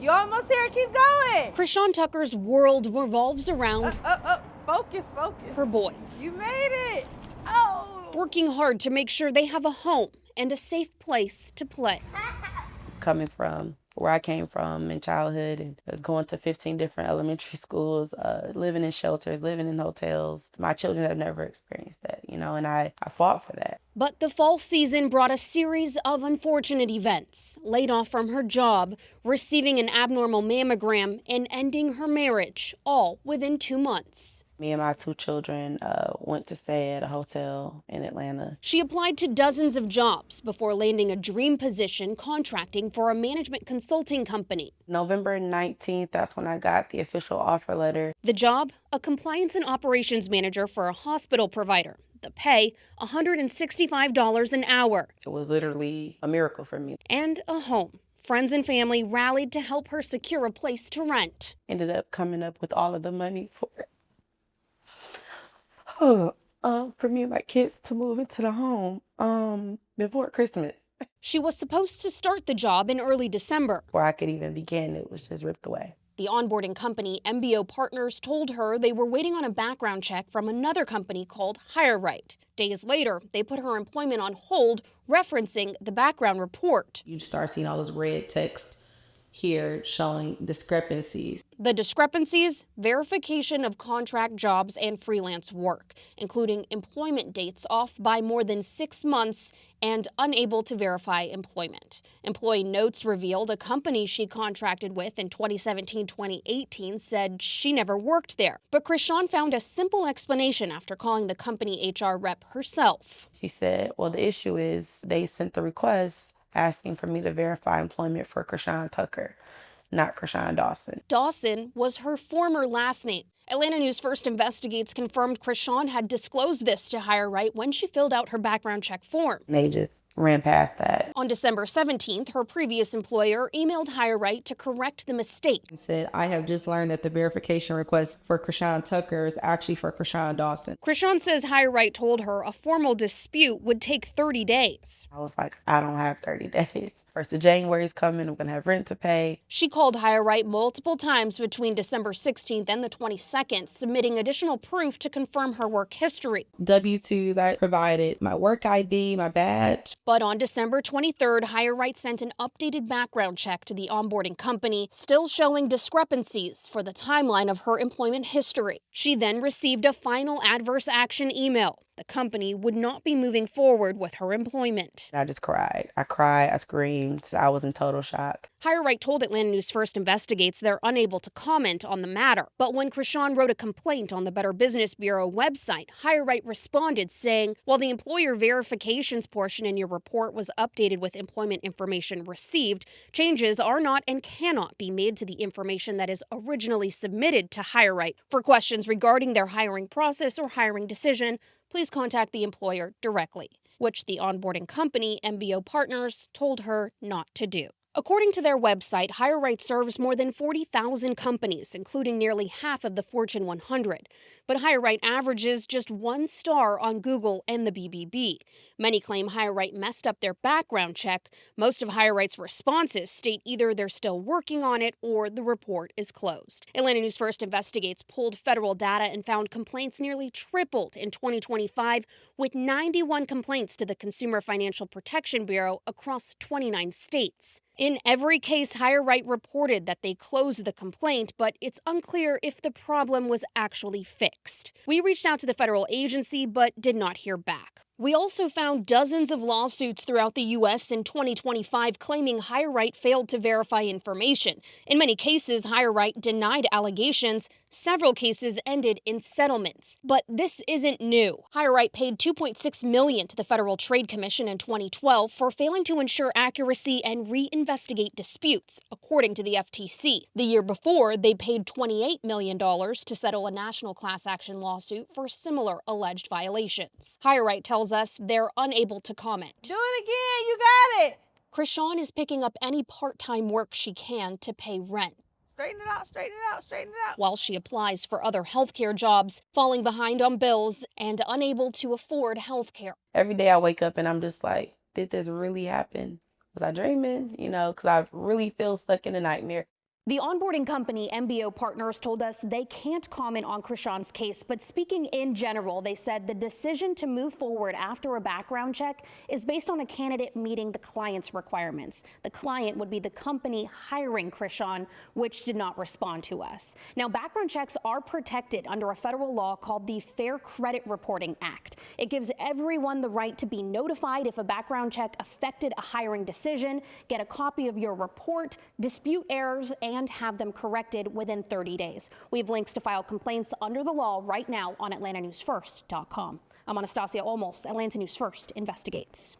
You almost here. Keep going. Krishan Tucker's world revolves around Focus. her boys. You made it. Oh. Working hard to make sure they have a home and a safe place to play. Coming from where I came from in childhood and going to 15 different elementary schools, living in shelters, living in hotels. My children have never experienced that, and I fought for that. But the fall season brought a series of unfortunate events. Laid off from her job, receiving an abnormal mammogram, and ending her marriage, all within 2 months. Me and my 2 children went to stay at a hotel in Atlanta. She applied to dozens of jobs before landing a dream position contracting for a management consulting company. November 19th, that's when I got the official offer letter. The job, a compliance and operations manager for a hospital provider. The pay, $165 an hour. It was literally a miracle for me. And a home. Friends and family rallied to help her secure a place to rent. Ended up coming up with all of the money for me and my kids to move into the home before Christmas. She was supposed to start the job in early December. Before I could even begin, it was just ripped away. The onboarding company, MBO Partners, told her they were waiting on a background check from another company called HireRight. Days later, they put her employment on hold, referencing the background report. You start seeing all this red text here showing discrepancies. The discrepancies, verification of contract jobs and freelance work, including employment dates off by more than 6 months and unable to verify employment. Employee notes revealed a company she contracted with in 2017-2018 said she never worked there. But Krishan found a simple explanation after calling the company HR rep herself. She said, well, the issue is they sent the request asking for me to verify employment for Krishan Tucker, not Krishan Dawson. Dawson was her former last name. Atlanta News First Investigates confirmed Krishan had disclosed this to HireRight when she filled out her background check form. They just ran past that. On December 17th, her previous employer emailed HireRight to correct the mistake. He said, I have just learned that the verification request for Krishan Tucker is actually for Krishan Dawson. Krishan says HireRight told her a formal dispute would take 30 days. I was like, I don't have 30 days. 1st of January is coming. I'm going to have rent to pay. She called HireRight multiple times between December 16th and the 22nd, submitting additional proof to confirm her work history. W-2s, I provided my work ID, my badge. But on December 23rd, HireRight sent an updated background check to the onboarding company, still showing discrepancies for the timeline of her employment history. She then received a final adverse action email. The company would not be moving forward with her employment. I just cried. I screamed. I was in total shock. HireRight told Atlanta News First Investigates they're unable to comment on the matter. But when Krishan wrote a complaint on the Better Business Bureau website, HireRight responded saying, while the employer verifications portion in your report was updated with employment information received, changes are not and cannot be made to the information that is originally submitted to HireRight. For questions regarding their hiring process or hiring decision, please contact the employer directly, which the onboarding company, MBO Partners, told her not to do. According to their website, HireRight serves more than 40,000 companies, including nearly half of the Fortune 100. But HireRight averages just 1 star on Google and the BBB. Many claim HireRight messed up their background check. Most of HireRight's responses state either they're still working on it or the report is closed. Atlanta News First Investigates pulled federal data and found complaints nearly tripled in 2025, with 91 complaints to the Consumer Financial Protection Bureau across 29 states. In every case, HireRight reported that they closed the complaint, but it's unclear if the problem was actually fixed. We reached out to the federal agency, but did not hear back. We also found dozens of lawsuits throughout the U.S. in 2025 claiming HireRight failed to verify information. In many cases, HireRight denied allegations. Several cases ended in settlements. But this isn't new. HireRight paid $2.6 million to the Federal Trade Commission in 2012 for failing to ensure accuracy and reinvestigate disputes, according to the FTC. The year before, they paid $28 million to settle a national class action lawsuit for similar alleged violations. HireRight tells us they're unable to comment. Do it again. You got it. Krishan is picking up any part-time work she can to pay rent. Straighten it out. While she applies for other healthcare jobs, falling behind on bills and unable to afford healthcare. Every day I wake up and I'm just like, did this really happen? Was I dreaming? Because I really feel stuck in a nightmare. The onboarding company MBO Partners told us they can't comment on Krishan's case, but speaking in general, they said the decision to move forward after a background check is based on a candidate meeting the client's requirements. The client would be the company hiring Krishan, which did not respond to us. Now, background checks are protected under a federal law called the Fair Credit Reporting Act. It gives everyone the right to be notified if a background check affected a hiring decision, get a copy of your report, dispute errors, and have them corrected within 30 days. We have links to file complaints under the law right now on AtlantaNewsFirst.com. I'm Anastasia Olmos. Atlanta News First investigates.